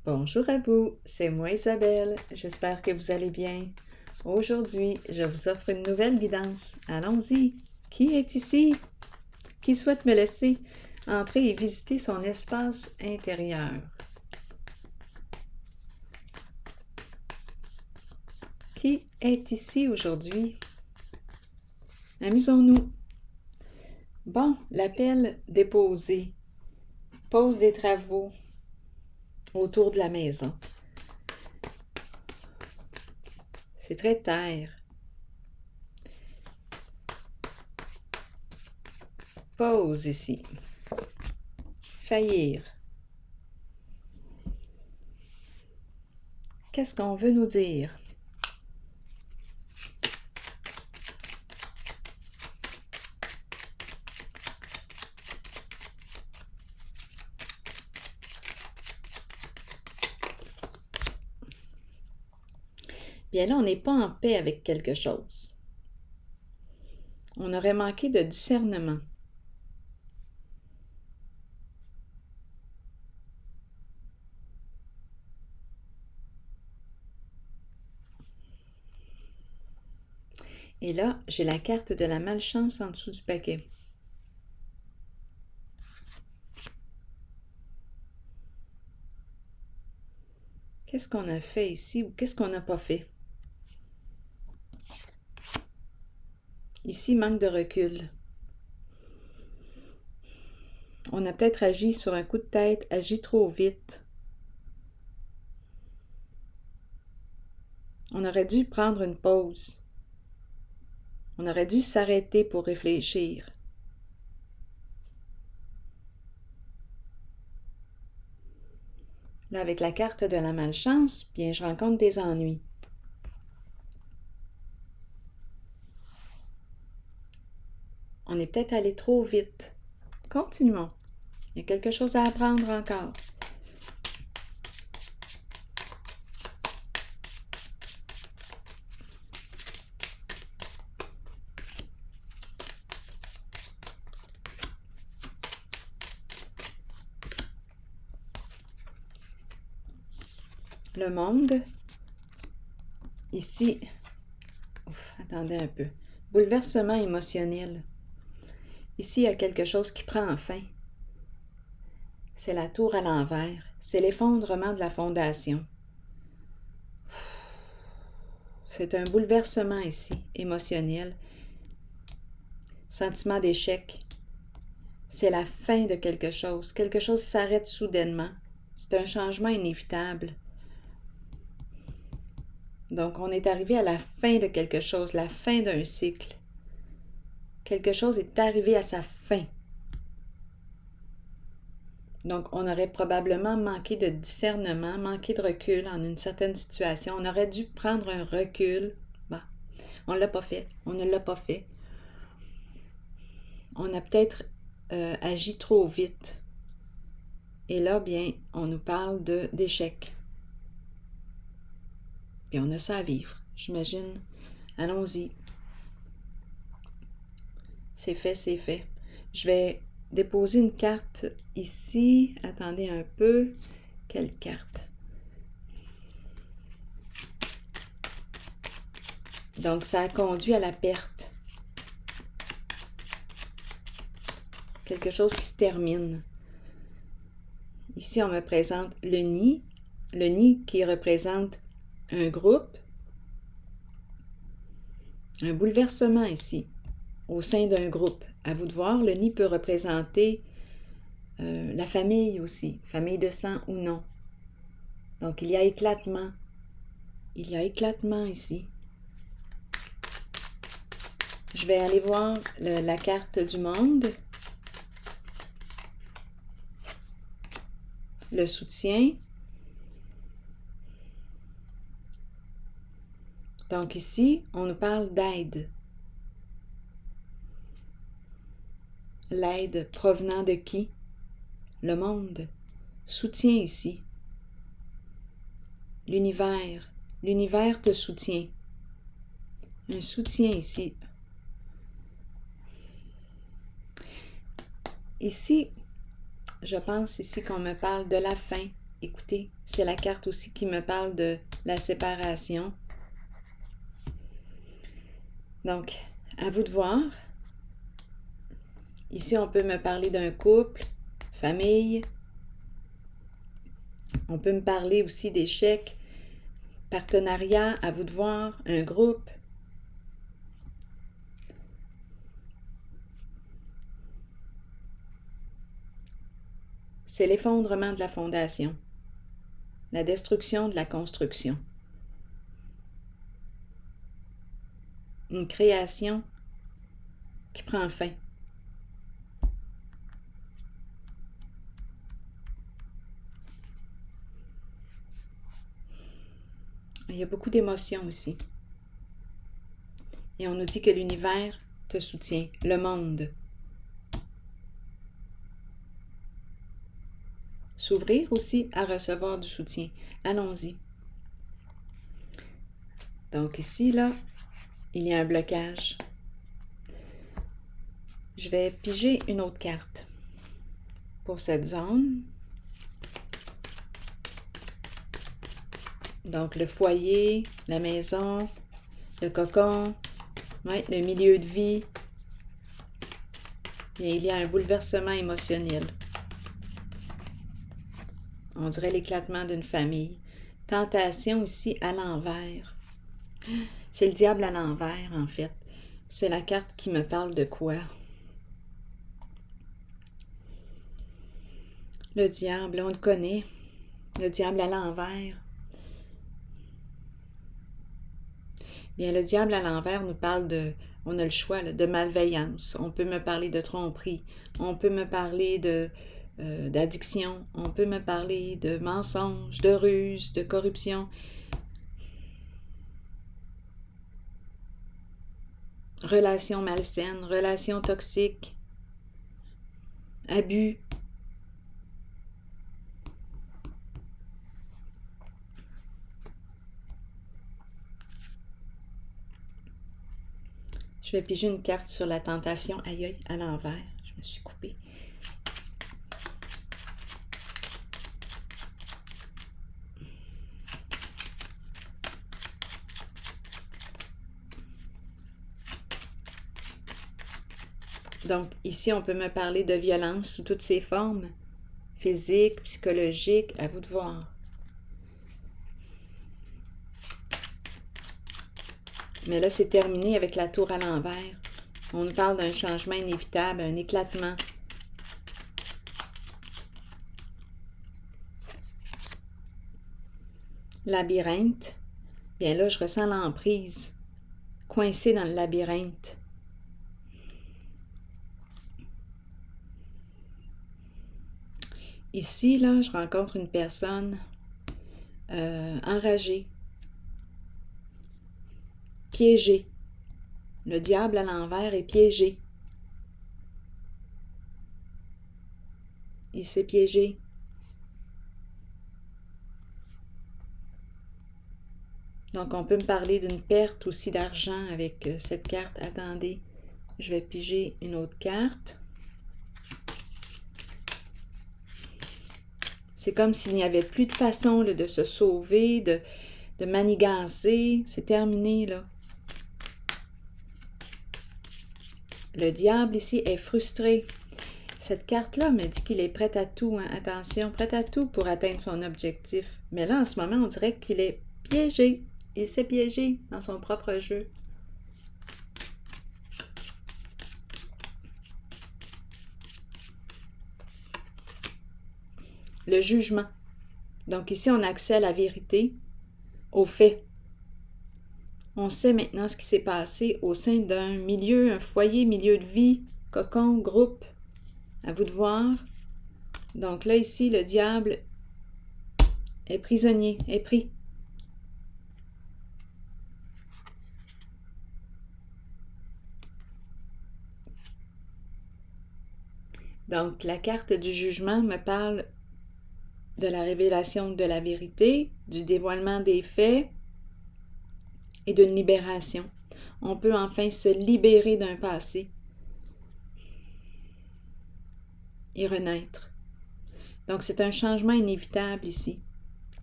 Bonjour à vous, c'est moi Isabelle, j'espère que vous allez bien. Aujourd'hui, je vous offre une nouvelle guidance. Allons-y! Qui est ici? Qui souhaite me laisser entrer et visiter son espace intérieur? Qui est ici aujourd'hui? Amusons-nous. Bon, l'appel déposé. Pause des travaux autour de la maison. C'est très terre. Pause ici. Faillir. Qu'est-ce qu'on veut nous dire? Bien là, on n'est pas en paix avec quelque chose. On aurait manqué de discernement. Et là, j'ai la carte de la malchance en dessous du paquet. Qu'est-ce qu'on a fait ici ou qu'est-ce qu'on n'a pas fait? Ici, manque de recul. On a peut-être agi sur un coup de tête, agi trop vite. On aurait dû prendre une pause. On aurait dû s'arrêter pour réfléchir. Là, avec la carte de la malchance, bien, je rencontre des ennuis. On est peut-être allé trop vite. Continuons. Il y a quelque chose à apprendre encore. Le monde. Ici, attendez un peu. Bouleversement émotionnel. Ici, il y a quelque chose qui prend fin. C'est la tour à l'envers. C'est l'effondrement de la fondation. C'est un bouleversement ici, émotionnel. Sentiment d'échec. C'est la fin de quelque chose. Quelque chose s'arrête soudainement. C'est un changement inévitable. Donc, on est arrivé à la fin de quelque chose, la fin d'un cycle. Quelque chose est arrivé à sa fin. Donc, on aurait probablement manqué de discernement, manqué de recul en une certaine situation. On aurait dû prendre un recul. Bon, on ne l'a pas fait. On ne l'a pas fait. On a peut-être agi trop vite. Et là, bien, on nous parle d'échec. Et on a ça à vivre, j'imagine. Allons-y. C'est fait, c'est fait. Je vais déposer une carte ici. Attendez un peu. Quelle carte? Donc, ça a conduit à la perte. Quelque chose qui se termine. Ici, on me présente le nid. Le nid qui représente un groupe. Un bouleversement ici, au sein d'un groupe. À vous de voir, le nid peut représenter la famille aussi, famille de sang ou non. Donc, il y a éclatement. Il y a éclatement ici. Je vais aller voir la carte du monde. Le soutien. Donc ici, on nous parle d'aide. L'aide provenant de qui? Le monde. Soutien ici. L'univers. L'univers te soutient. Un soutien ici. Ici, je pense ici qu'on me parle de la fin. écoutez, c'est la carte aussi qui me parle de la séparation. Donc, à vous de voir. Ici, on peut me parler d'un couple, famille. On peut me parler aussi d'échecs, partenariat, à vous de voir, un groupe. C'est l'effondrement de la fondation, la destruction de la construction. Une création qui prend fin. Il y a beaucoup d'émotions aussi. Et on nous dit que l'univers te soutient, le monde. S'ouvrir aussi à recevoir du soutien. Allons-y. Donc ici, là, il y a un blocage. Je vais piger une autre carte pour cette zone. Donc le foyer, la maison, le cocon, ouais, le milieu de vie. Et il y a un bouleversement émotionnel. On dirait l'éclatement d'une famille. Tentation ici à l'envers. C'est le diable à l'envers, en fait. C'est la carte qui me parle de quoi? Le diable, on le connaît. Le diable à l'envers. Bien, le diable à l'envers nous parle de, on a le choix, là, de malveillance. On peut me parler de tromperie. On peut me parler d'addiction. On peut me parler de mensonge, de ruse, de corruption. Relations malsaines, relations toxiques, abus. Je vais piger une carte sur la tentation. Aïe, aïe, à l'envers. Je me suis coupée. Donc, ici, on peut me parler de violence sous toutes ses formes, physique, psychologique, à vous de voir. Mais là, c'est terminé avec la tour à l'envers. On nous parle d'un changement inévitable, un éclatement. Labyrinthe. Bien là, je ressens l'emprise, coincée dans le labyrinthe. Ici, là, je rencontre une personne enragée, piégée. Le diable à l'envers est piégé. Il s'est piégé. Donc, on peut me parler d'une perte aussi d'argent avec cette carte. Attendez, je vais piger une autre carte. C'est comme s'il n'y avait plus de façon là, de se sauver, de manigancer. C'est terminé, là. Le diable ici est frustré. Cette carte-là me dit qu'il est prêt à tout. Hein. Attention, prêt à tout pour atteindre son objectif. Mais là, en ce moment, on dirait qu'il est piégé. Il s'est piégé dans son propre jeu. Le jugement. Donc ici, on a accès à la vérité, aux faits. On sait maintenant ce qui s'est passé au sein d'un milieu, un foyer, milieu de vie, cocon, groupe. À vous de voir. Donc là, ici, le diable est prisonnier, est pris. Donc, la carte du jugement me parle de la révélation de la vérité, du dévoilement des faits et d'une libération. On peut enfin se libérer d'un passé et renaître. Donc c'est un changement inévitable ici,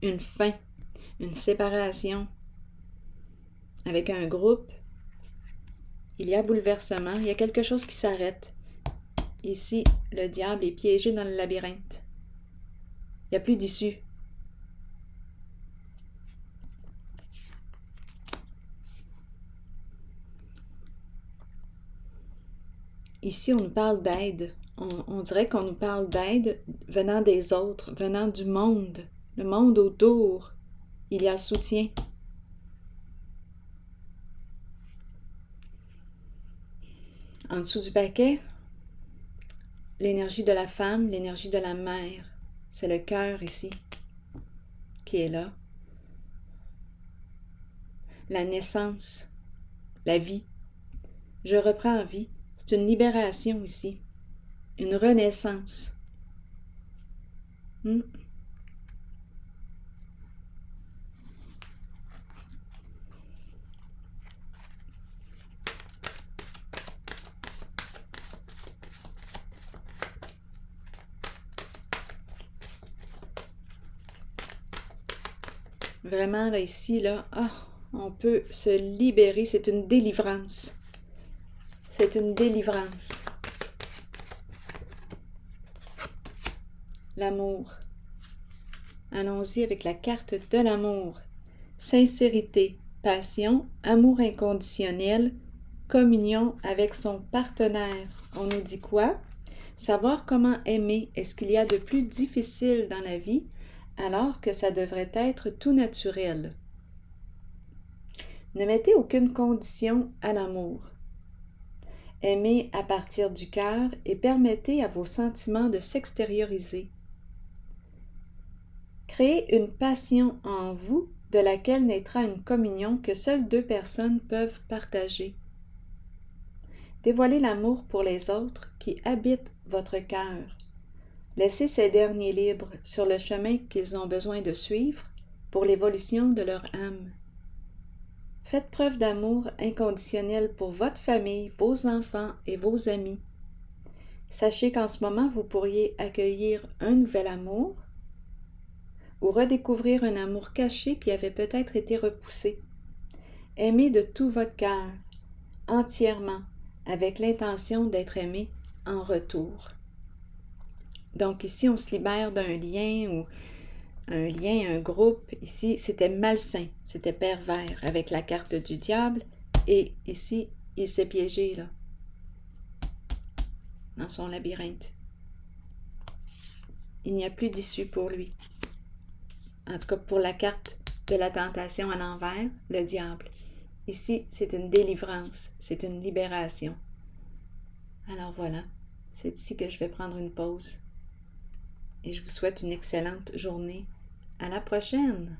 une fin, une séparation avec un groupe. Il y a bouleversement, il y a quelque chose qui s'arrête. Ici, le diable est piégé dans le labyrinthe. Il n'y a plus d'issue. Ici, on nous parle d'aide. On dirait qu'on nous parle d'aide venant des autres, venant du monde, le monde autour. Il y a soutien. En dessous du paquet, l'énergie de la femme, l'énergie de la mère. C'est le cœur ici qui est là. La naissance, la vie. Je reprends vie. C'est une libération ici. Une renaissance. Vraiment, là, ici, là, on peut se libérer. C'est une délivrance. C'est une délivrance. L'amour. Allons-y avec la carte de l'amour. Sincérité, passion, amour inconditionnel, communion avec son partenaire. On nous dit quoi? Savoir comment aimer. Est-ce qu'il y a de plus difficile dans la vie alors que ça devrait être tout naturel? Ne mettez aucune condition à l'amour. Aimez à partir du cœur et permettez à vos sentiments de s'extérioriser. Créez une passion en vous de laquelle naîtra une communion que seules deux personnes peuvent partager. Dévoilez l'amour pour les autres qui habitent votre cœur. Laissez ces derniers libres sur le chemin qu'ils ont besoin de suivre pour l'évolution de leur âme. Faites preuve d'amour inconditionnel pour votre famille, vos enfants et vos amis. Sachez qu'en ce moment, vous pourriez accueillir un nouvel amour ou redécouvrir un amour caché qui avait peut-être été repoussé. Aimez de tout votre cœur, entièrement, avec l'intention d'être aimé en retour. Donc ici, on se libère d'un lien ou un groupe. Ici, c'était malsain, c'était pervers avec la carte du diable. Et ici, il s'est piégé là, dans son labyrinthe. Il n'y a plus d'issue pour lui. En tout cas, pour la carte de la tentation à l'envers, le diable. Ici, c'est une délivrance, c'est une libération. Alors voilà, c'est ici que je vais prendre une pause. Et je vous souhaite une excellente journée. À la prochaine!